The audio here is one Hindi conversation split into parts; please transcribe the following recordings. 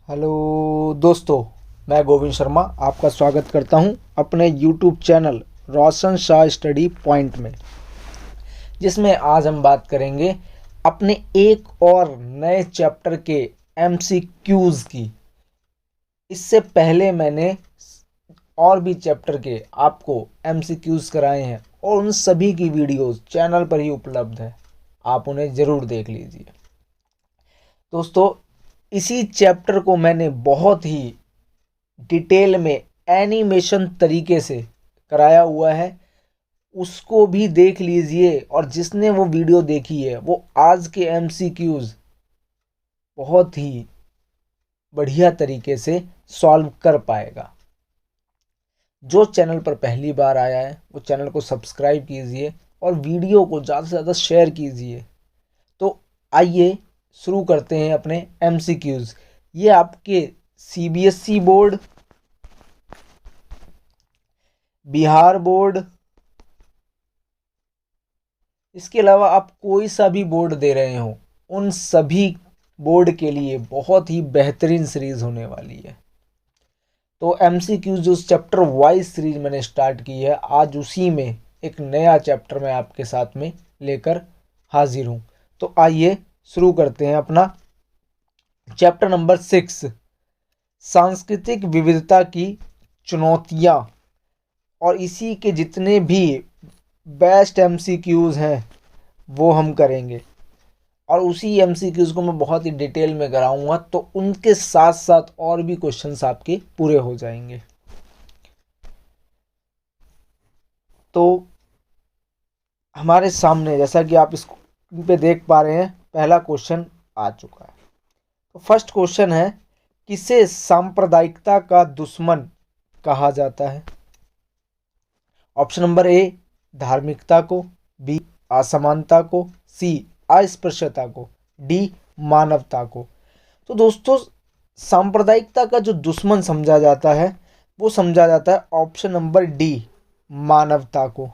हेलो दोस्तों, मैं गोविंद शर्मा आपका स्वागत करता हूं अपने YouTube चैनल रोशन शाह स्टडी पॉइंट में, जिसमें आज हम बात करेंगे अपने एक और नए चैप्टर के MCQs की। इससे पहले मैंने और भी चैप्टर के आपको MCQs कराए हैं और उन सभी की वीडियोस चैनल पर ही उपलब्ध है, आप उन्हें ज़रूर देख लीजिए। दोस्तों, इसी चैप्टर को मैंने बहुत ही डिटेल में एनिमेशन तरीके से कराया हुआ है, उसको भी देख लीजिए। और जिसने वो वीडियो देखी है वो आज के MCQs बहुत ही बढ़िया तरीके से सॉल्व कर पाएगा। जो चैनल पर पहली बार आया है वो चैनल को सब्सक्राइब कीजिए और वीडियो को ज़्यादा से ज़्यादा शेयर कीजिए। तो आइए शुरू करते हैं अपने MCQs। ये आपके CBSE बोर्ड, बिहार बोर्ड, इसके अलावा आप कोई सा भी बोर्ड दे रहे हो, उन सभी बोर्ड के लिए बहुत ही बेहतरीन सीरीज होने वाली है। तो MCQ जो चैप्टर वाइज सीरीज मैंने स्टार्ट की है, आज उसी में एक नया चैप्टर मैं आपके साथ में लेकर हाजिर हूँ। तो आइए शुरू करते हैं अपना चैप्टर नंबर 6, सांस्कृतिक विविधता की चुनौतियाँ। और इसी के जितने भी बेस्ट MCQs हैं वो हम करेंगे और उसी MCQs को मैं बहुत ही डिटेल में कराऊंगा, तो उनके साथ साथ और भी क्वेश्चंस आपके पूरे हो जाएंगे। तो हमारे सामने, जैसा कि आप स्क्रीन पे देख पा रहे हैं, पहला क्वेश्चन आ चुका है। तो फर्स्ट क्वेश्चन है, किसे सांप्रदायिकता का दुश्मन कहा जाता है? ऑप्शन नंबर ए धार्मिकता को, बी असमानता को, सी अस्पृश्यता को, डी मानवता को। तो दोस्तों, सांप्रदायिकता का जो दुश्मन समझा जाता है वो समझा जाता है ऑप्शन नंबर डी, मानवता को।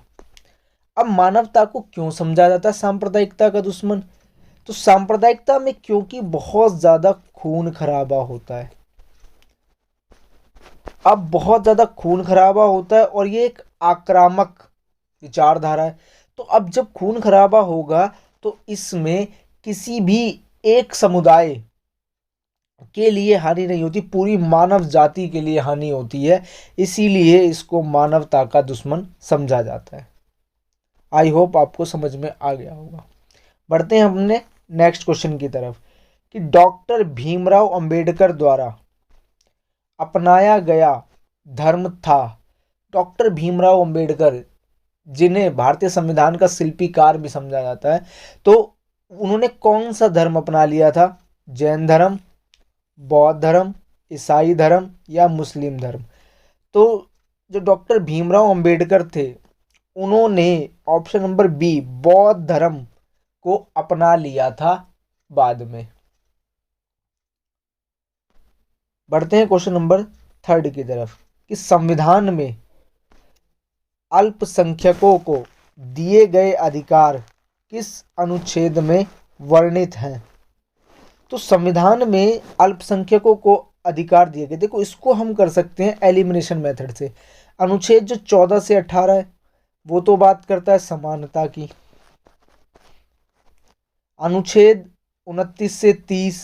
अब मानवता को क्यों समझा जाता है सांप्रदायिकता का दुश्मन? तो सांप्रदायिकता में क्योंकि बहुत ज़्यादा खून खराबा होता है। अब बहुत ज़्यादा खून खराबा होता है और ये एक आक्रामक विचारधारा है। तो अब जब खून खराबा होगा तो इसमें किसी भी एक समुदाय के लिए हानि नहीं होती, पूरी मानव जाति के लिए हानि होती है। इसीलिए इसको मानवता का दुश्मन समझा जाता है। आई होप आपको समझ में आ गया होगा। बढ़ते हैं अपने नेक्स्ट क्वेश्चन की तरफ कि डॉक्टर भीमराव अंबेडकर द्वारा अपनाया गया धर्म था। डॉक्टर भीमराव अंबेडकर, जिन्हें भारतीय संविधान का शिल्पीकार भी समझा जाता है, तो उन्होंने कौन सा धर्म अपना लिया था? जैन धर्म, बौद्ध धर्म, ईसाई धर्म या मुस्लिम धर्म? तो जो डॉक्टर भीमराव अंबेडकर थे, उन्होंने ऑप्शन नंबर बी बौद्ध धर्म को अपना लिया था बाद में। बढ़ते हैं क्वेश्चन नंबर 3 की तरफ कि संविधान में अल्पसंख्यकों को दिए गए अधिकार किस अनुच्छेद में वर्णित हैं? तो संविधान में अल्पसंख्यकों को अधिकार दिए गए, देखो इसको हम कर सकते हैं एलिमिनेशन मेथड से। अनुच्छेद जो 14 से 18 है वो तो बात करता है समानता की। अनुच्छेद 29 से 30,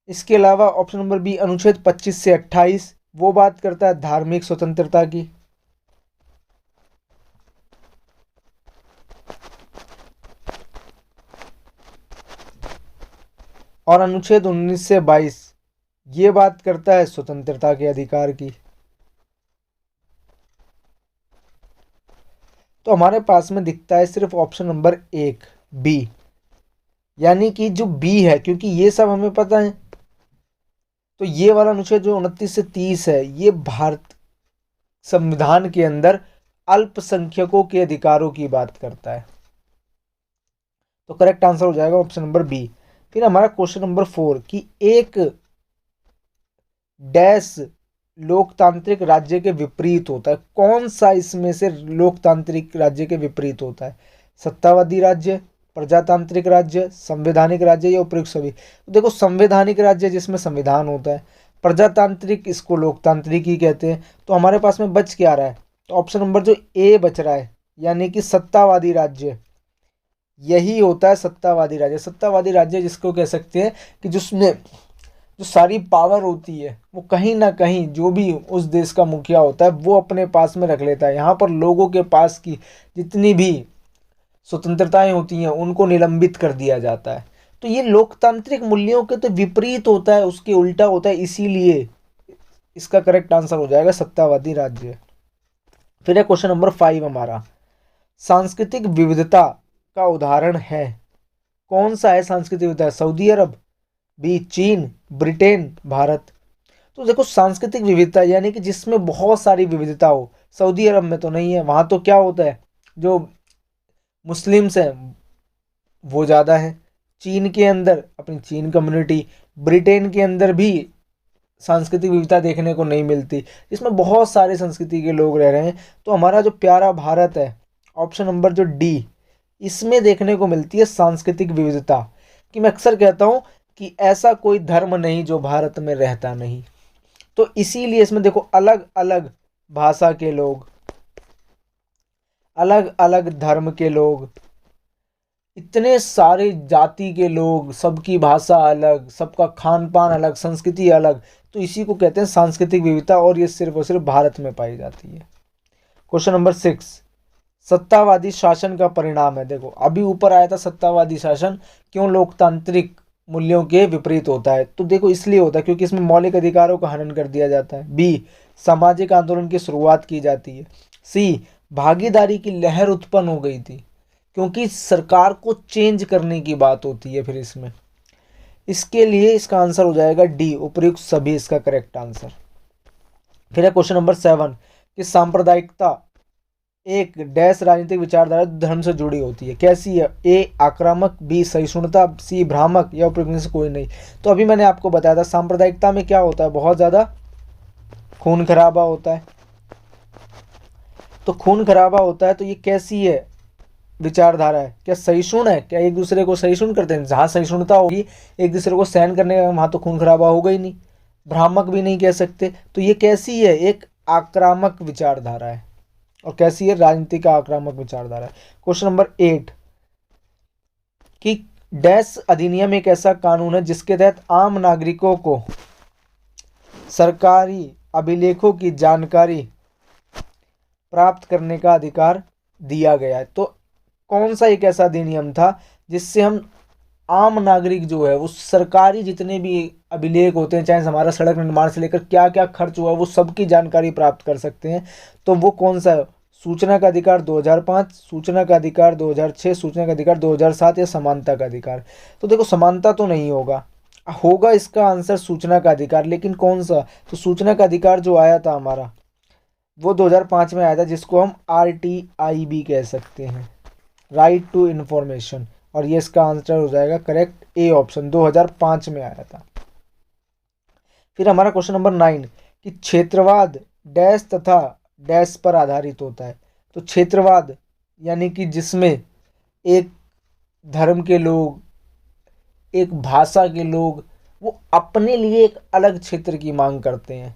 इसके अलावा ऑप्शन नंबर बी अनुच्छेद 25 से 28, वो बात करता है धार्मिक स्वतंत्रता की। और अनुच्छेद 19 से 22 ये बात करता है स्वतंत्रता के अधिकार की। तो हमारे पास में दिखता है सिर्फ ऑप्शन नंबर 1 बी, यानी कि जो बी है, क्योंकि ये सब हमें पता है। तो ये वाला अनुच्छेद जो 29 से 30 है, ये भारत संविधान के अंदर अल्पसंख्यकों के अधिकारों की बात करता है। तो करेक्ट आंसर हो जाएगा ऑप्शन नंबर बी। फिर हमारा क्वेश्चन नंबर 4 कि एक डैश लोकतांत्रिक राज्य के विपरीत होता है। कौन सा इसमें से लोकतांत्रिक राज्य के विपरीत होता है? सत्तावादी राज्य, प्रजातांत्रिक राज्य, संवैधानिक राज्य या उपयुक्त सभी। तो देखो संवैधानिक राज्य जिसमें संविधान होता है, प्रजातांत्रिक इसको लोकतांत्रिक ही कहते हैं। तो हमारे पास में बच क्या रहा है, तो ऑप्शन नंबर जो ए बच रहा है, यानी कि सत्तावादी राज्य, यही होता है सत्तावादी राज्य। सत्तावादी राज्य जिसको कह सकते हैं कि जिसमें जो सारी पावर होती है वो कहीं ना कहीं जो भी उस देश का मुखिया होता है वो अपने पास में रख लेता है। यहाँ पर लोगों के पास की जितनी भी स्वतंत्रताएं होती हैं उनको निलंबित कर दिया जाता है। तो ये लोकतांत्रिक मूल्यों के तो विपरीत होता है, उसके उल्टा होता है, इसीलिए इसका करेक्ट आंसर हो जाएगा सत्तावादी राज्य। फिर है क्वेश्चन नंबर 5 हमारा, सांस्कृतिक विविधता का उदाहरण है। कौन सा है सांस्कृतिक विविधता? सऊदी अरब, बी चीन, ब्रिटेन, भारत। तो देखो सांस्कृतिक विविधता यानी कि जिसमें बहुत सारी विविधता हो, सऊदी अरब में तो नहीं है, वहाँ तो क्या होता है जो मुस्लिम्स हैं वो ज़्यादा है। चीन के अंदर अपनी चीन कम्युनिटी, ब्रिटेन के अंदर भी सांस्कृतिक विविधता देखने को नहीं मिलती, इसमें बहुत सारे संस्कृति के लोग रह रहे हैं। तो हमारा जो प्यारा भारत है, ऑप्शन नंबर जो डी, इसमें देखने को मिलती है सांस्कृतिक विविधता। कि मैं अक्सर कहता हूँ कि ऐसा कोई धर्म नहीं जो भारत में रहता नहीं। तो इसीलिए इसमें देखो अलग अलग भाषा के लोग, अलग अलग धर्म के लोग, इतने सारे जाति के लोग, सबकी भाषा अलग, सबका खान पान अलग, संस्कृति अलग। तो इसी को कहते हैं सांस्कृतिक विविधता, और ये सिर्फ और सिर्फ भारत में पाई जाती है। क्वेश्चन नंबर 6, सत्तावादी शासन का परिणाम है। देखो अभी ऊपर आया था सत्तावादी शासन क्यों लोकतांत्रिक मूल्यों के विपरीत होता है, तो देखो इसलिए होता है क्योंकि इसमें मौलिक अधिकारों का हनन कर दिया जाता है। बी, सामाजिक आंदोलन की शुरुआत की जाती है। सी, भागीदारी की लहर उत्पन्न हो गई थी क्योंकि सरकार को चेंज करने की बात होती है। फिर इसके लिए इसका आंसर हो जाएगा डी, उपयुक्त सभी इसका करेक्ट आंसर। फिर है क्वेश्चन नंबर 7 कि सांप्रदायिकता एक डैश राजनीतिक विचारधारा धर्म से जुड़ी होती है, कैसी है? ए आक्रामक, बी सहिष्णुता, सी भ्रामक, या उपयुक्त में से कोई नहीं। तो अभी मैंने आपको बताया था सांप्रदायिकता में क्या होता है, बहुत ज़्यादा खून खराबा होता है। तो खून खराबा होता है तो ये कैसी है विचारधारा है? क्या सहिष्णु है? क्या एक दूसरे को सहिष्णु करते हैं? जहाँ सहिष्णुता होगी, एक दूसरे को सहन करने का, वहाँ तो खून खराबा होगा ही नहीं। भ्रामक भी नहीं कह सकते। तो ये कैसी है? एक आक्रामक विचारधारा है। और कैसी है? राजनीतिक आक्रामक विचारधारा है। क्वेश्चन नंबर 8 कि डैश अधिनियम एक ऐसा कानून है जिसके तहत आम नागरिकों को सरकारी अभिलेखों की जानकारी प्राप्त करने का अधिकार दिया गया है। तो कौन सा एक ऐसा अधिनियम था जिससे हम आम नागरिक जो है वो सरकारी जितने भी अभिलेख होते हैं, चाहे हमारा सड़क निर्माण से लेकर क्या क्या खर्च हुआ, वो सबकी जानकारी प्राप्त कर सकते हैं। तो वो कौन सा है? सूचना का अधिकार 2005, सूचना का अधिकार 2006, सूचना का अधिकार 2007, या समानता का अधिकार? तो देखो समानता तो नहीं होगा इसका आंसर सूचना का अधिकार। लेकिन कौन सा? तो सूचना का अधिकार जो आया था हमारा वो 2005 में आया था, जिसको हम RTI भी कह सकते हैं, राइट टू इन्फॉर्मेशन। और ये इसका आंसर हो जाएगा करेक्ट ए ऑप्शन, 2005 में आया था। फिर हमारा क्वेश्चन नंबर 9 कि क्षेत्रवाद डैश तथा डैश पर आधारित होता है। तो क्षेत्रवाद यानी कि जिसमें एक धर्म के लोग, एक भाषा के लोग, वो अपने लिए एक अलग क्षेत्र की मांग करते हैं।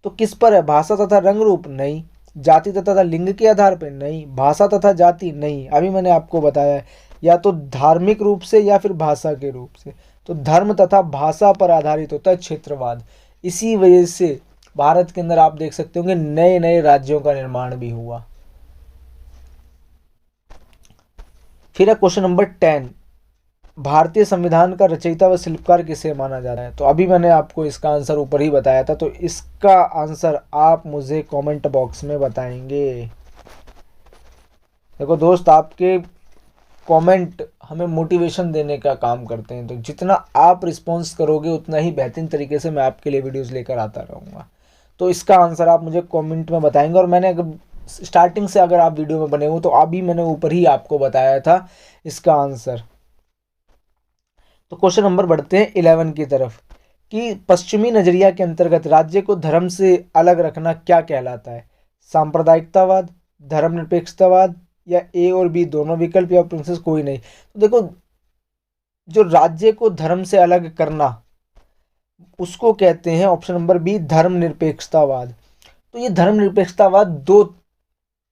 तो किस पर है? भाषा तथा रंग रूप? नहीं। जाति तथा लिंग के आधार पर? नहीं। भाषा तथा जाति? नहीं। अभी मैंने आपको बताया है, या तो धार्मिक रूप से या फिर भाषा के रूप से। तो धर्म तथा भाषा पर आधारित होता है क्षेत्रवाद। इसी वजह से भारत के अंदर आप देख सकते होंगे नए नए राज्यों का निर्माण भी हुआ। फिर है क्वेश्चन नंबर 10, भारतीय संविधान का रचयिता व शिल्पकार किसे माना जाता है? तो अभी मैंने आपको इसका आंसर ऊपर ही बताया था, तो इसका आंसर आप मुझे कमेंट बॉक्स में बताएंगे। देखो दोस्त, आपके कमेंट हमें मोटिवेशन देने का काम करते हैं, तो जितना आप रिस्पॉन्स करोगे उतना ही बेहतरीन तरीके से मैं आपके लिए वीडियोस लेकर आता रहूँगा। तो इसका आंसर आप मुझे कमेंट में बताएंगे। और मैंने अगर स्टार्टिंग से अगर आप वीडियो में बने हो तो अभी मैंने ऊपर ही आपको बताया था इसका आंसर। तो क्वेश्चन नंबर बढ़ते हैं 11 की तरफ कि पश्चिमी नजरिया के अंतर्गत राज्य को धर्म से अलग रखना क्या कहलाता है? सांप्रदायिकतावाद, धर्मनिरपेक्षतावाद, या ए और बी दोनों विकल्प या प्रिंसेस कोई नहीं। तो देखो, जो राज्य को धर्म से अलग करना उसको कहते हैं ऑप्शन नंबर बी धर्मनिरपेक्षतावाद। तो ये धर्मनिरपेक्षतावाद दो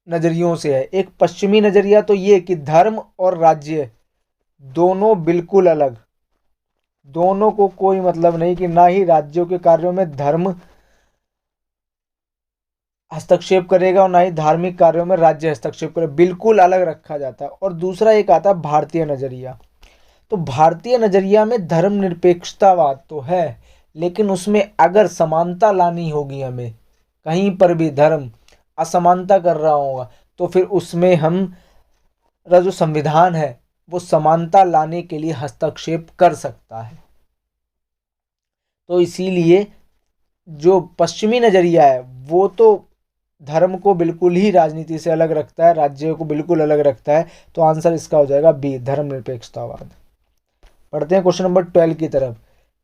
नजरियों से है। एक पश्चिमी नजरिया तो ये कि धर्म और राज्य दोनों बिल्कुल अलग, दोनों को कोई मतलब नहीं, कि ना ही राज्यों के कार्यों में धर्म हस्तक्षेप करेगा और ना ही धार्मिक कार्यों में राज्य हस्तक्षेप करेगा, बिल्कुल अलग रखा जाता है। और दूसरा एक आता है भारतीय नजरिया। तो भारतीय नजरिया में धर्मनिरपेक्षतावाद तो है, लेकिन उसमें अगर समानता लानी होगी, हमें कहीं पर भी धर्म असमानता कर रहा होगा, तो फिर उसमें हमारा जो संविधान है वो समानता लाने के लिए हस्तक्षेप कर सकता है। तो इसीलिए जो पश्चिमी नजरिया है वो तो धर्म को बिल्कुल ही राजनीति से अलग रखता है, राज्यों को बिल्कुल अलग रखता है। तो आंसर इसका हो जाएगा बी धर्मनिरपेक्षतावाद। पढ़ते हैं क्वेश्चन नंबर 12 की तरफ,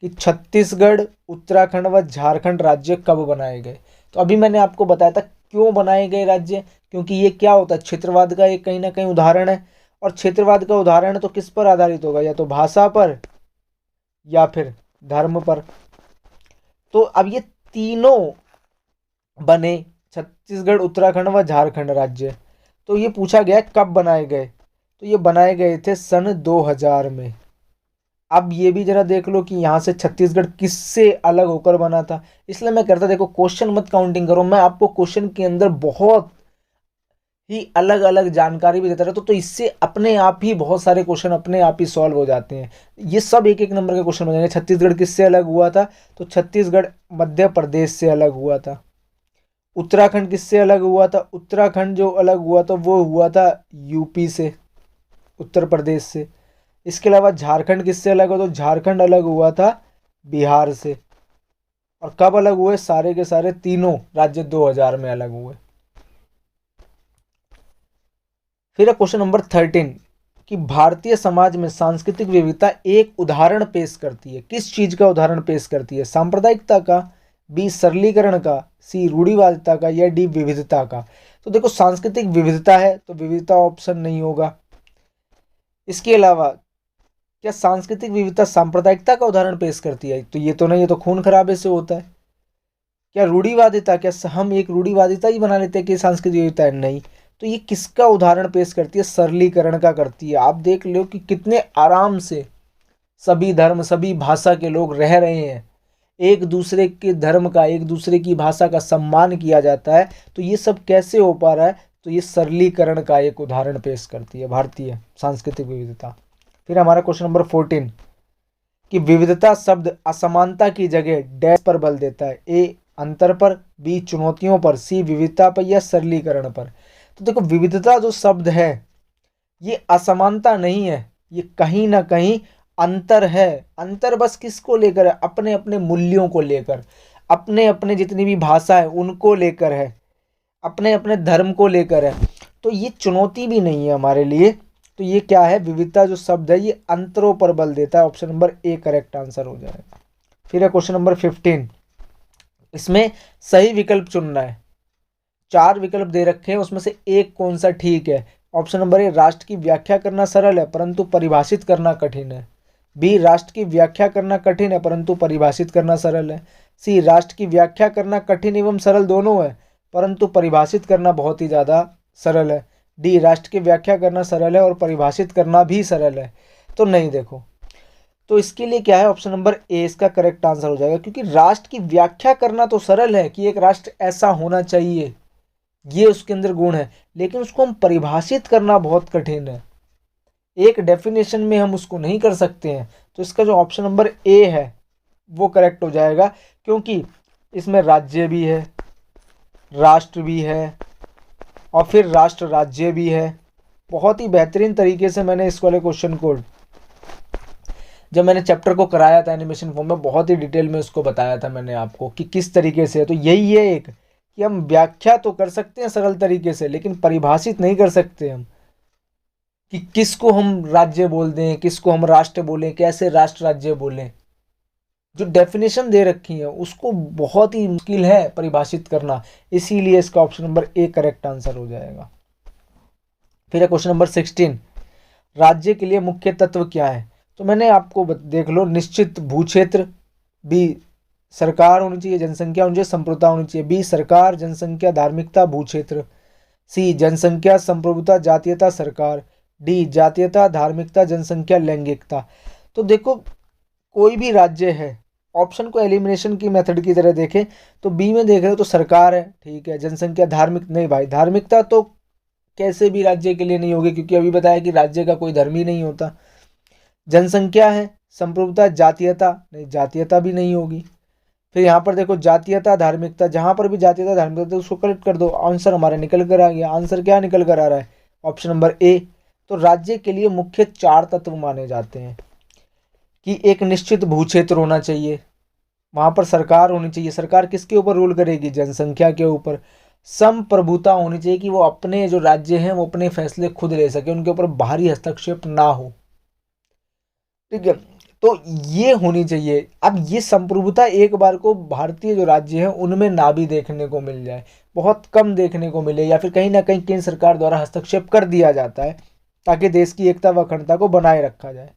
कि छत्तीसगढ़, उत्तराखंड व झारखंड राज्य कब बनाए गए। तो अभी मैंने आपको बताया था क्यों बनाए गए राज्य, क्योंकि ये क्या होता है, क्षेत्रवाद का एक कहीं ना कहीं उदाहरण है। और क्षेत्रवाद का उदाहरण तो किस पर आधारित होगा, या तो भाषा पर या फिर धर्म पर। तो अब ये तीनों बने, छत्तीसगढ़, उत्तराखंड व झारखंड राज्य। तो ये पूछा गया कब बनाए गए, तो ये बनाए गए थे सन 2000 में। अब ये भी जरा देख लो कि यहाँ से छत्तीसगढ़ किससे अलग होकर बना था। इसलिए मैं कहता, देखो क्वेश्चन मत काउंटिंग करो, मैं आपको क्वेश्चन के अंदर बहुत ही अलग अलग जानकारी भी देता रहता, तो इससे अपने आप ही बहुत सारे क्वेश्चन अपने आप ही सॉल्व हो जाते हैं। ये सब एक एक नंबर के क्वेश्चन बन जाएंगे। छत्तीसगढ़ किससे अलग हुआ था, तो छत्तीसगढ़ मध्य प्रदेश से अलग हुआ था। उत्तराखंड किससे अलग हुआ था, उत्तराखंड जो अलग हुआ था वो हुआ था यूपी से, उत्तर प्रदेश से। इसके अलावा झारखंड किससे अलग हुआ, तो झारखंड अलग हुआ था बिहार से। और कब अलग हुए, सारे के सारे तीनों राज्य 2000 में अलग हुए। फिर क्वेश्चन नंबर 13, कि भारतीय समाज में सांस्कृतिक विविधता एक उदाहरण पेश करती है। किस चीज का उदाहरण पेश करती है, सांप्रदायिकता का, बी सरलीकरण का, सी रूढ़िवादिता का, या डी विविधता का। तो देखो, सांस्कृतिक विविधता है तो विविधता ऑप्शन नहीं होगा। इसके अलावा क्या सांस्कृतिक विविधता सांप्रदायिकता का उदाहरण पेश करती है, तो ये तो नहीं, ये तो खून खराबे से होता है। क्या रूढ़िवादिता, क्या हम एक रूढ़िवादिता ही बना लेते हैं कि सांस्कृतिक विविधता है, नहीं। तो ये किसका उदाहरण पेश करती है, सरलीकरण का करती है। आप देख लो कि कितने आराम से सभी धर्म सभी भाषा के लोग रह रहे हैं, एक दूसरे के धर्म का एक दूसरे की भाषा का सम्मान किया जाता है। तो ये सब कैसे हो पा रहा है, तो ये सरलीकरण का एक उदाहरण पेश करती है भारतीय सांस्कृतिक विविधता। फिर हमारा क्वेश्चन नंबर 14, कि विविधता शब्द असमानता की जगह डैश पर बल देता है, ए अंतर पर, बी चुनौतियों पर, सी विविधता पर, या सरलीकरण पर। तो देखो, विविधता जो शब्द है ये असमानता नहीं है, ये कहीं ना कहीं अंतर है। अंतर बस किसको लेकर है, अपने अपने मूल्यों को लेकर, अपने अपने जितनी भी भाषा है उनको लेकर है, अपने अपने धर्म को लेकर है। तो ये चुनौती भी नहीं है हमारे लिए। तो ये क्या है, विविधता जो शब्द है ये अंतरों पर बल देता है। Option number A correct answer हो जाएगा। फिर है क्वेश्चन नंबर 15, इसमें सही विकल्प चुनना है। 4 विकल्प दे रखे हैं, उसमें से एक कौन सा ठीक है। ऑप्शन नंबर ए, राष्ट्र की व्याख्या करना सरल है परंतु परिभाषित करना कठिन है। बी, राष्ट्र की व्याख्या करना कठिन है परंतु परिभाषित करना सरल है। सी, राष्ट्र की व्याख्या करना कठिन एवं सरल दोनों है परंतु परिभाषित करना बहुत ही ज़्यादा सरल है। डी, राष्ट्र की व्याख्या करना सरल है और परिभाषित करना भी सरल है। तो नहीं, देखो, तो इसके लिए क्या है, ऑप्शन नंबर ए इसका करेक्ट आंसर हो जाएगा। क्योंकि राष्ट्र की व्याख्या करना तो सरल है कि एक राष्ट्र ऐसा होना चाहिए, ये उसके अंदर गुण है, लेकिन उसको हम परिभाषित करना बहुत कठिन है। एक डेफिनेशन में हम उसको नहीं कर सकते हैं। तो इसका जो ऑप्शन नंबर ए है वो करेक्ट हो जाएगा, क्योंकि इसमें राज्य भी है, राष्ट्र भी है और फिर राष्ट्र राज्य भी है। बहुत ही बेहतरीन तरीके से मैंने इस वाले क्वेश्चन को, जब मैंने चैप्टर को कराया था एनिमेशन फॉर्म में, बहुत ही डिटेल में उसको बताया था मैंने आपको कि किस तरीके से है। तो यही है एक, कि हम व्याख्या तो कर सकते हैं सरल तरीके से, लेकिन परिभाषित नहीं कर सकते हम कि किसको हम राज्य बोल दें, किसको हम राष्ट्र बोलें, कैसे राष्ट्र राज्य बोलें। जो डेफिनेशन दे रखी है उसको बहुत ही मुश्किल है परिभाषित करना। इसीलिए इसका option number A correct answer हो जाएगा। फिर है क्वेश्चन नंबर 16, राज्य के लिए मुख्य तत्व क्या है? तो मैंने आपको देख लो, निश्चित भूक्षेत्र, बी सरकार होनी चाहिए, जनसंख्या होनी चाहिए, संप्रभुता होनी चाहिए। बी सरकार, जनसंख्या, धार्मिकता, भूक्षेत्र। सी जनसंख्या, संप्रभुता, जातीयता, सरकार। डी जातीयता, धार्मिकता, जनसंख्या, लैंगिकता। तो देखो, कोई भी राज्य है, ऑप्शन को एलिमिनेशन की मेथड की तरह देखें तो बी में देख रहे हो तो सरकार है, ठीक है। जनसंख्या, धार्मिक नहीं भाई, धार्मिकता तो कैसे भी राज्य के लिए नहीं होगी, क्योंकि अभी बताया कि राज्य का कोई धर्म ही नहीं होता। जनसंख्या है, संप्रभुता, जातीयता नहीं, जातीयता भी नहीं होगी। फिर यहाँ पर देखो जातीयता, धार्मिकता, जहाँ पर भी जातीयता, धार्मिकता तो उसको कलेक्ट कर दो, आंसर हमारा निकल कर आ गया। आंसर क्या निकल कर आ रहा है? ऑप्शन नंबर ए। तो राज्य के लिए मुख्य 4 तत्व माने जाते हैं कि एक निश्चित भूक्षेत्र होना चाहिए, वहाँ पर सरकार होनी चाहिए, सरकार किसके ऊपर रूल करेगी? जनसंख्या के ऊपर। संप्रभुता होनी चाहिए कि वो अपने जो राज्य हैं वो अपने फैसले खुद ले सके, उनके ऊपर बाहरी हस्तक्षेप ना हो, ठीक है। तो ये होनी चाहिए। अब ये संप्रभुता एक बार को भारतीय जो राज्य हैं उनमें ना भी देखने को मिल जाए, बहुत कम देखने को मिले, या फिर कहीं ना कहीं केंद्र सरकार द्वारा हस्तक्षेप कर दिया जाता है ताकि देश की एकता व अखंडता को बनाए रखा जाए,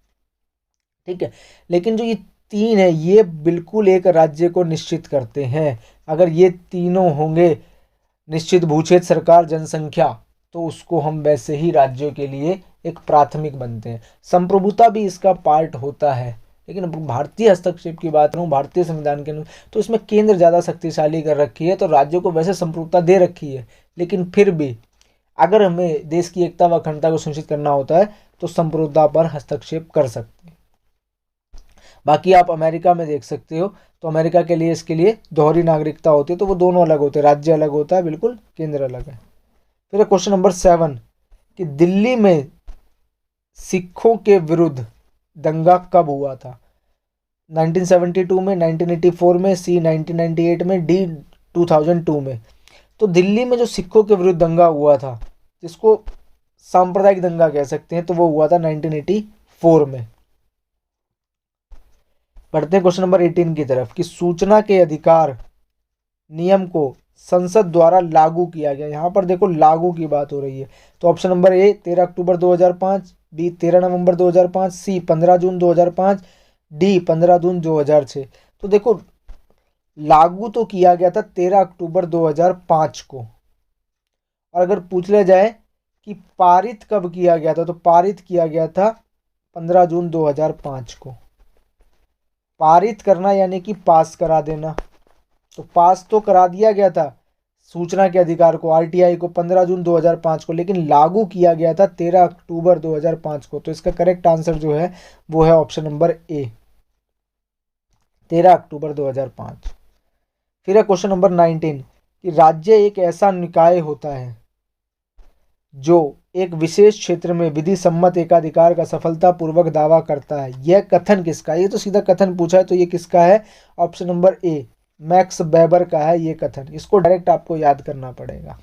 ठीक है। लेकिन जो ये 3 है ये बिल्कुल एक राज्य को निश्चित करते हैं। अगर ये तीनों होंगे, निश्चित भूक्षेत्र, सरकार, जनसंख्या, तो उसको हम वैसे ही राज्यों के लिए एक प्राथमिक बनते हैं। संप्रभुता भी इसका पार्ट होता है, लेकिन भारतीय हस्तक्षेप की बात करूँ, भारतीय संविधान के अनुसार तो इसमें केंद्र ज़्यादा शक्तिशाली कर रखी है, तो राज्यों को वैसे संप्रभुता दे रखी है, लेकिन फिर भी अगर हमें देश की एकता व अखंडता को सुनिश्चित करना होता है तो संप्रभुता पर हस्तक्षेप कर सकते हैं। बाकी आप अमेरिका में देख सकते हो, तो अमेरिका के लिए इसके लिए दोहरी नागरिकता होती है, तो वो दोनों अलग होते हैं, राज्य अलग होता है बिल्कुल, केंद्र अलग है। फिर क्वेश्चन नंबर 7 कि दिल्ली में सिखों के विरुद्ध दंगा कब हुआ था? 1972 में, 1984 में, सी 1998 में, डी 2002 में। तो दिल्ली में जो सिखों के विरुद्ध दंगा हुआ था, जिसको सांप्रदायिक दंगा कह सकते हैं, तो वो हुआ था 1984 में। बढ़ते हैं क्वेश्चन नंबर 18 की तरफ कि सूचना के अधिकार नियम को संसद द्वारा लागू किया गया। यहाँ पर देखो लागू की बात हो रही है, तो ऑप्शन नंबर ए 13 अक्टूबर 2005, बी 13 नवंबर 2005, सी 15 जून 2005, डी 15 जून 2006। तो देखो लागू तो किया गया था 13 अक्टूबर 2005 को, और अगर पूछ लिया जाए कि पारित कब किया गया था, तो पारित किया गया था 15 जून 2005 को। पारित करना यानी कि पास करा देना, तो पास तो करा दिया गया था सूचना के अधिकार को, आरटीआई को 15 जून 2005 को, लेकिन लागू किया गया था 13 अक्टूबर 2005 को। तो इसका करेक्ट आंसर जो है वो है ऑप्शन नंबर ए, 13 अक्टूबर 2005। फिर है क्वेश्चन नंबर 19 कि राज्य एक ऐसा निकाय होता है जो एक विशेष क्षेत्र में विधि सम्मत एकाधिकार का सफलतापूर्वक दावा करता है। यह कथन किसका? ये तो सीधा कथन पूछा है, तो ये किसका है? ऑप्शन नंबर ए, मैक्स वेबर का है ये कथन। इसको डायरेक्ट आपको याद करना पड़ेगा।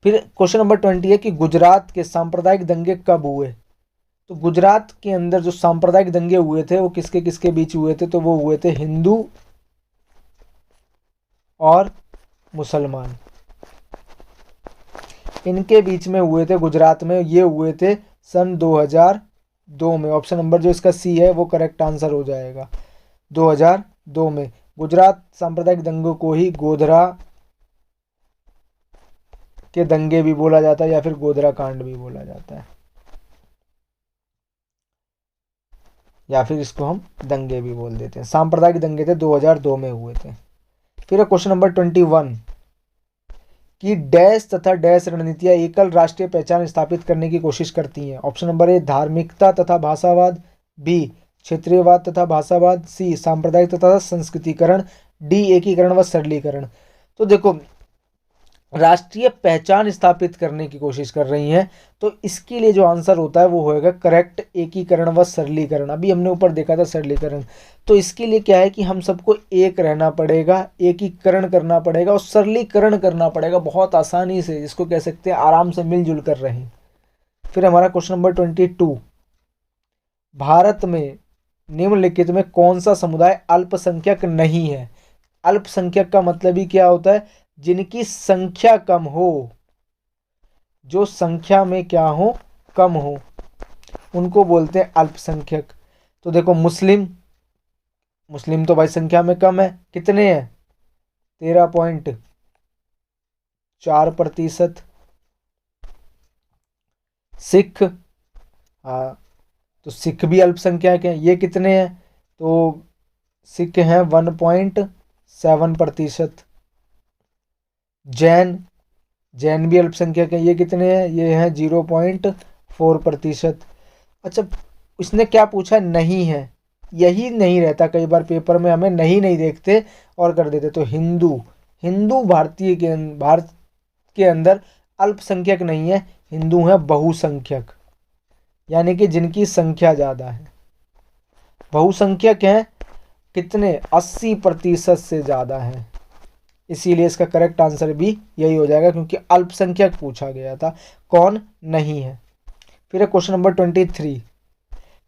फिर क्वेश्चन नंबर 20 है कि गुजरात के सांप्रदायिक दंगे कब हुए? तो गुजरात के अंदर जो सांप्रदायिक दंगे हुए थे वो किसके किसके बीच हुए थे? तो वो हुए थे हिंदू और मुसलमान, इनके बीच में हुए थे गुजरात में। ये हुए थे सन 2002 में। ऑप्शन नंबर जो इसका सी है वो करेक्ट आंसर हो जाएगा, 2002 में। गुजरात सांप्रदायिक दंगों को ही गोधरा के दंगे भी बोला जाता है या फिर गोधरा कांड भी बोला जाता है, या फिर इसको हम दंगे भी बोल देते हैं। सांप्रदायिक दंगे थे 2002 में हुए थे। फिर क्वेश्चन नंबर 21 कि डैश तथा डैश रणनीतियां एकल राष्ट्रीय पहचान स्थापित करने की कोशिश करती हैं। ऑप्शन नंबर ए धार्मिकता तथा भाषावाद, बी क्षेत्रीयवाद तथा भाषावाद, सी सांप्रदायिक तथा संस्कृतिकरण, डी एकीकरण व सरलीकरण। तो देखो राष्ट्रीय पहचान स्थापित करने की कोशिश कर रही हैं, तो इसके लिए जो आंसर होता है वो होएगा करेक्ट एकीकरण व सरलीकरण। अभी हमने ऊपर देखा था सरलीकरण, तो इसके लिए क्या है कि हम सबको एक रहना पड़ेगा, एकीकरण करना पड़ेगा और सरलीकरण करना पड़ेगा बहुत आसानी से, जिसको कह सकते हैं आराम से मिलजुल कर रहें। फिर हमारा क्वेश्चन नंबर 22, भारत में निम्नलिखित में कौन सा समुदाय अल्पसंख्यक नहीं है? अल्पसंख्यक का मतलब ही क्या होता है? जिनकी संख्या कम हो, जो संख्या में क्या हो, कम हो, उनको बोलते हैं अल्पसंख्यक। तो देखो मुस्लिम तो भाई संख्या में कम है, कितने हैं, 13.4%। सिख, हाँ तो सिख भी अल्पसंख्यक हैं, ये कितने हैं, तो सिख हैं 1.7%। जैन भी अल्पसंख्यक हैं, ये कितने हैं, ये हैं 0.4%। अच्छा, इसने क्या पूछा, नहीं है, यही नहीं रहता कई बार पेपर में, हमें नहीं नहीं देखते और कर देते। तो हिंदू भारत के अंदर अल्पसंख्यक नहीं है, हिंदू है बहुसंख्यक, यानी कि जिनकी संख्या ज़्यादा है। बहुसंख्यक हैं कितने, 80% से ज़्यादा है, इसीलिए इसका करेक्ट आंसर भी यही हो जाएगा, क्योंकि अल्पसंख्यक पूछा गया था, कौन नहीं है। फिर है क्वेश्चन नंबर 23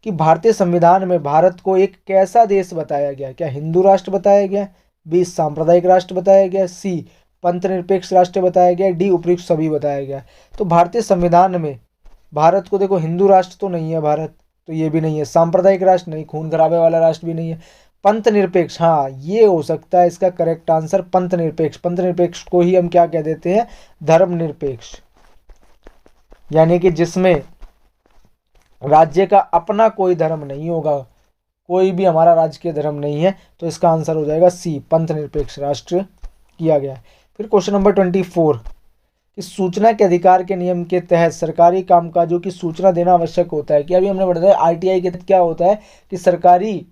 कि भारतीय संविधान में भारत को एक कैसा देश बताया गया, क्या हिंदू राष्ट्र बताया गया, बी सांप्रदायिक राष्ट्र बताया गया, सी पंथ निरपेक्ष राष्ट्र बताया गया, डी उपयुक्त सभी बताया गया। तो भारतीय संविधान में भारत को देखो, हिंदू राष्ट्र तो नहीं है भारत, तो ये भी नहीं है, सांप्रदायिक राष्ट्र नहीं, खून खराबे वाला राष्ट्र भी नहीं है, पंथ निरपेक्ष, हाँ ये हो सकता है इसका करेक्ट आंसर, पंथ निरपेक्ष। पंथ निरपेक्ष को ही हम क्या कह देते हैं, धर्म निरपेक्ष, यानी कि जिसमें राज्य का अपना कोई धर्म नहीं होगा, कोई भी हमारा राजकीय धर्म नहीं है, तो इसका आंसर हो जाएगा सी, पंथ निरपेक्ष राष्ट्र किया गया है। फिर क्वेश्चन नंबर 24 कि सूचना के अधिकार के नियम के तहत सरकारी कामकाजों की सूचना देना आवश्यक होता है। कि अभी हमने बताया आरटीआई के तहत क्या होता है कि सरकारी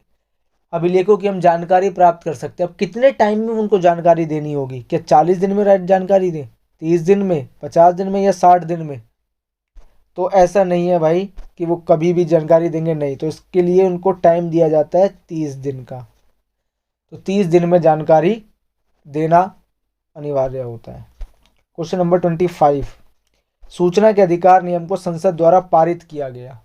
अभिलेखों की हम जानकारी प्राप्त कर सकते हैं। अब कितने टाइम में उनको जानकारी देनी होगी, क्या 40 दिन में जानकारी दें, 30 दिन में, 50 दिन में, या 60 दिन में? तो ऐसा नहीं है भाई कि वो कभी भी जानकारी देंगे, नहीं, तो इसके लिए उनको टाइम दिया जाता है 30 दिन का। तो 30 दिन में जानकारी देना अनिवार्य होता है। क्वेश्चन नंबर 25 सूचना के अधिकार नियम को संसद द्वारा पारित किया गया।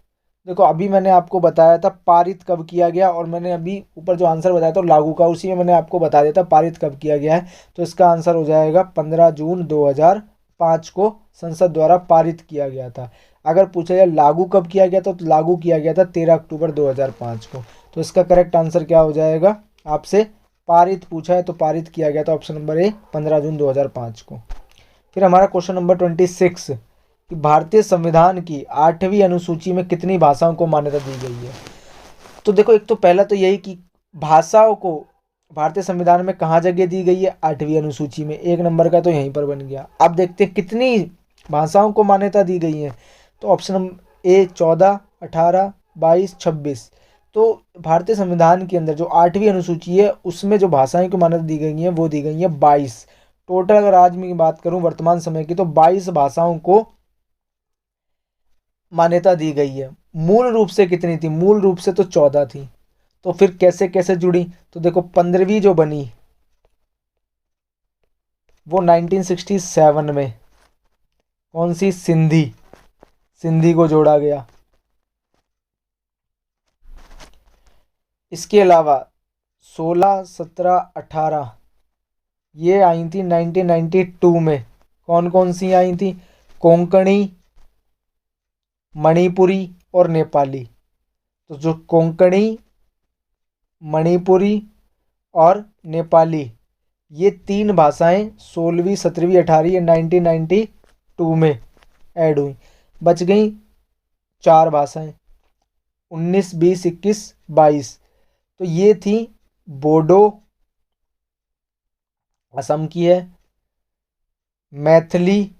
देखो अभी मैंने आपको बताया था पारित कब किया गया, और मैंने अभी ऊपर जो आंसर बताया था लागू का, उसी में मैंने आपको बता दिया था पारित कब किया गया है। तो इसका आंसर हो जाएगा 15 जून 2005 को संसद द्वारा पारित किया गया था। अगर पूछा जाए लागू कब किया गया था, तो लागू किया गया था 13 अक्टूबर 2005 को। तो इसका करेक्ट आंसर क्या हो जाएगा, आपसे पारित पूछा है तो पारित किया गया था, ऑप्शन नंबर ए 15 जून 2005 को। फिर हमारा क्वेश्चन नंबर 26 कि भारतीय संविधान की 8वीं अनुसूची में कितनी भाषाओं को मान्यता दी गई है। तो देखो एक तो पहला तो यही कि भाषाओं को भारतीय संविधान में कहाँ जगह दी गई है, 8वीं अनुसूची में, एक नंबर का तो यहीं पर बन गया। अब देखते हैं कितनी भाषाओं को मान्यता दी गई है। तो ऑप्शन ए 14, 18, 22, 26। तो भारतीय संविधान के अंदर जो 8वीं अनुसूची है उसमें जो भाषाएं को मान्यता दी गई है वो दी गई है 22। टोटल अगर आज मैं बात करूं वर्तमान समय की, तो 22 भाषाओं को मान्यता दी गई है। मूल रूप से कितनी थी, मूल रूप से तो 14 थी। तो फिर कैसे कैसे जुड़ी, तो देखो 15वीं जो बनी वो 1967 में, कौन सी, सिंधी को जोड़ा गया। इसके अलावा 16, 17, 18 ये आई थी 1992 में। कौन कौन सी आई थी, कोंकणी, मणिपुरी और नेपाली। तो जो कोंकणी, मणिपुरी और नेपाली ये 3 भाषाएं 16वीं, 17वीं, 18वीं 1992 में ऐड हुई। बच गई 4 भाषाएं 19, 20, 21, 22। तो ये थी बोडो, असम की है, मैथिली,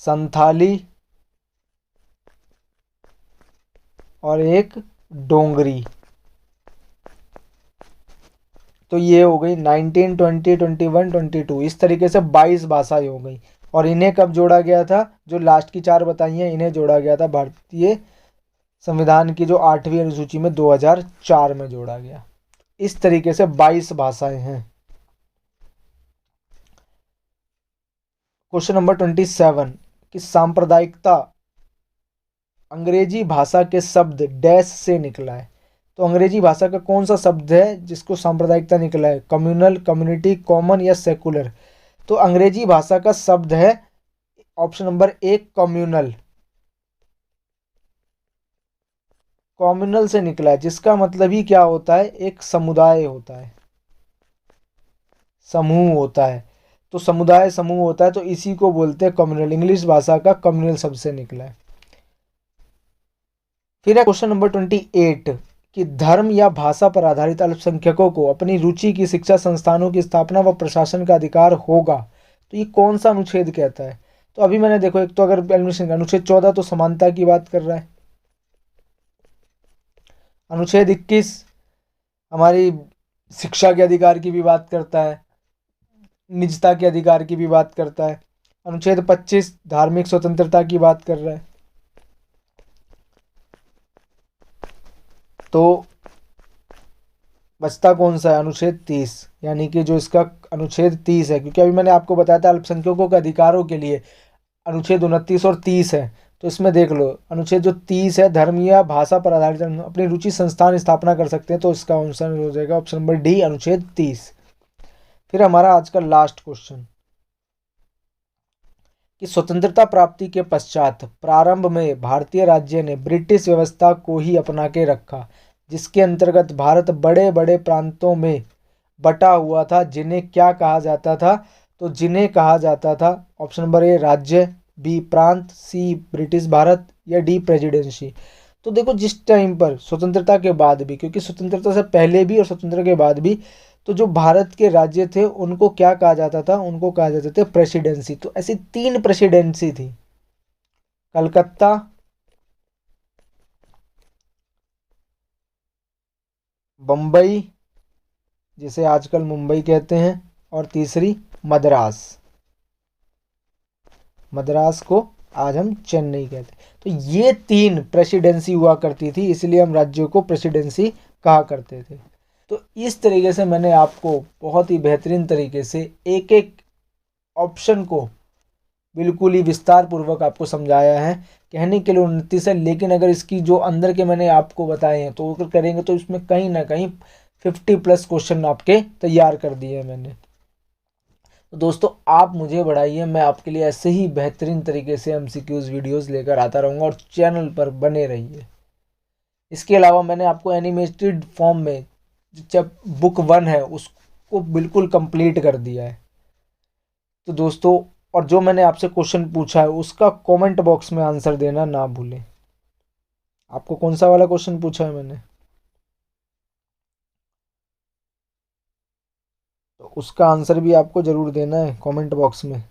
संथाली और एक डोंगरी। तो ये हो गई 19, 20, 21, 22, इस तरीके से 22 भाषाएं हो गई। और इन्हें कब जोड़ा गया था, जो लास्ट की 4 बताई हैं इन्हें जोड़ा गया था भारतीय संविधान की जो 8वीं अनुसूची में 2004 में जोड़ा गया। इस तरीके से 22 भाषाएं हैं। क्वेश्चन नंबर 27 कि सांप्रदायिकता अंग्रेजी भाषा के शब्द डैश से निकला है। तो अंग्रेजी भाषा का कौन सा शब्द है जिसको सांप्रदायिकता निकला है? कम्युनल, कम्युनिटी, कॉमन या सेकुलर? तो अंग्रेजी भाषा का शब्द है ऑप्शन नंबर 1 कम्युनल। कम्युनल से निकला है, जिसका मतलब ही क्या होता है? एक समुदाय होता है, समूह होता है। तो समुदाय समूह होता है, तो इसी को बोलते हैं कम्युनल। इंग्लिश भाषा का कम्युनल शब्द से निकला है। फिर है क्वेश्चन नंबर 28 कि धर्म या भाषा पर आधारित अल्पसंख्यकों को अपनी रुचि की शिक्षा संस्थानों की स्थापना व प्रशासन का अधिकार होगा। तो ये कौन सा अनुच्छेद कहता है? तो अभी मैंने देखो, एक तो अगर एडमिशन का अनुच्छेद 14 तो समानता की बात कर रहा है। अनुच्छेद 21 हमारी शिक्षा के अधिकार की भी बात करता है, निजता के अधिकार की भी बात करता है। अनुच्छेद 25 धार्मिक स्वतंत्रता की बात कर रहा है। तो बचता कौन सा है? अनुच्छेद 30, यानी कि जो इसका अनुच्छेद 30 है, क्योंकि अभी मैंने आपको बताया था अल्पसंख्यकों के अधिकारों के लिए अनुच्छेद 29 और 30 है। तो इसमें देख लो, अनुच्छेद जो 30 है, धर्म या भाषा पर आधारित अपनी रुचि संस्थान स्थापना कर सकते हैं। तो इसका आंसर हो जाएगा ऑप्शन नंबर डी, अनुच्छेद 30। फिर हमारा आज का लास्ट क्वेश्चन कि स्वतंत्रता प्राप्ति के पश्चात प्रारंभ में भारतीय राज्य ने ब्रिटिश व्यवस्था को ही अपना के रखा, जिसके अंतर्गत भारत बड़े बड़े प्रांतों में बटा हुआ था, जिन्हें क्या कहा जाता था? तो जिन्हें कहा जाता था ऑप्शन नंबर ए राज्य, बी प्रांत, सी ब्रिटिश भारत या डी प्रेसिडेंसी। तो देखो, जिस टाइम पर स्वतंत्रता के बाद भी, क्योंकि स्वतंत्रता से पहले भी और स्वतंत्रता के बाद भी, तो जो भारत के राज्य थे उनको क्या कहा जाता था? उनको कहा जाता था प्रेसिडेंसी। तो ऐसी 3 प्रेसिडेंसी थी, कलकत्ता, बम्बई जिसे आजकल मुंबई कहते हैं, और तीसरी मद्रास। मद्रास को आज हम चेन्नई कहते हैं। तो ये 3 प्रेसिडेंसी हुआ करती थी, इसलिए हम राज्यों को प्रेसिडेंसी कहा करते थे। तो इस तरीके से मैंने आपको बहुत ही बेहतरीन तरीके से एक एक ऑप्शन को बिल्कुल ही विस्तार पूर्वक आपको समझाया है। कहने के लिए 29 है, लेकिन अगर इसकी जो अंदर के मैंने आपको बताए हैं तो अगर करेंगे तो इसमें कहीं ना कहीं 50+ क्वेश्चन आपके तैयार कर दिए हैं मैंने। तो दोस्तों, आप मुझे बढ़ाइए, मैं आपके लिए ऐसे ही बेहतरीन तरीके से एमसीक्यूज वीडियोस लेकर आता रहूँगा, और चैनल पर बने रहिए। इसके अलावा मैंने आपको एनिमेटेड फॉर्म में जब बुक 1 है उसको बिल्कुल कंप्लीट कर दिया है। तो दोस्तों, और जो मैंने आपसे क्वेश्चन पूछा है उसका कमेंट बॉक्स में आंसर देना ना भूलें। आपको कौन सा वाला क्वेश्चन पूछा है मैंने, तो उसका आंसर भी आपको ज़रूर देना है कमेंट बॉक्स में।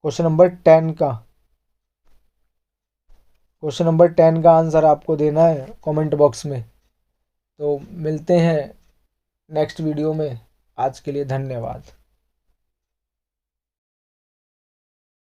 क्वेश्चन नंबर 10 का क्वेश्चन नंबर 10 का आंसर आपको देना है कमेंट बॉक्स में। तो मिलते हैं नेक्स्ट वीडियो में। आज के लिए धन्यवाद।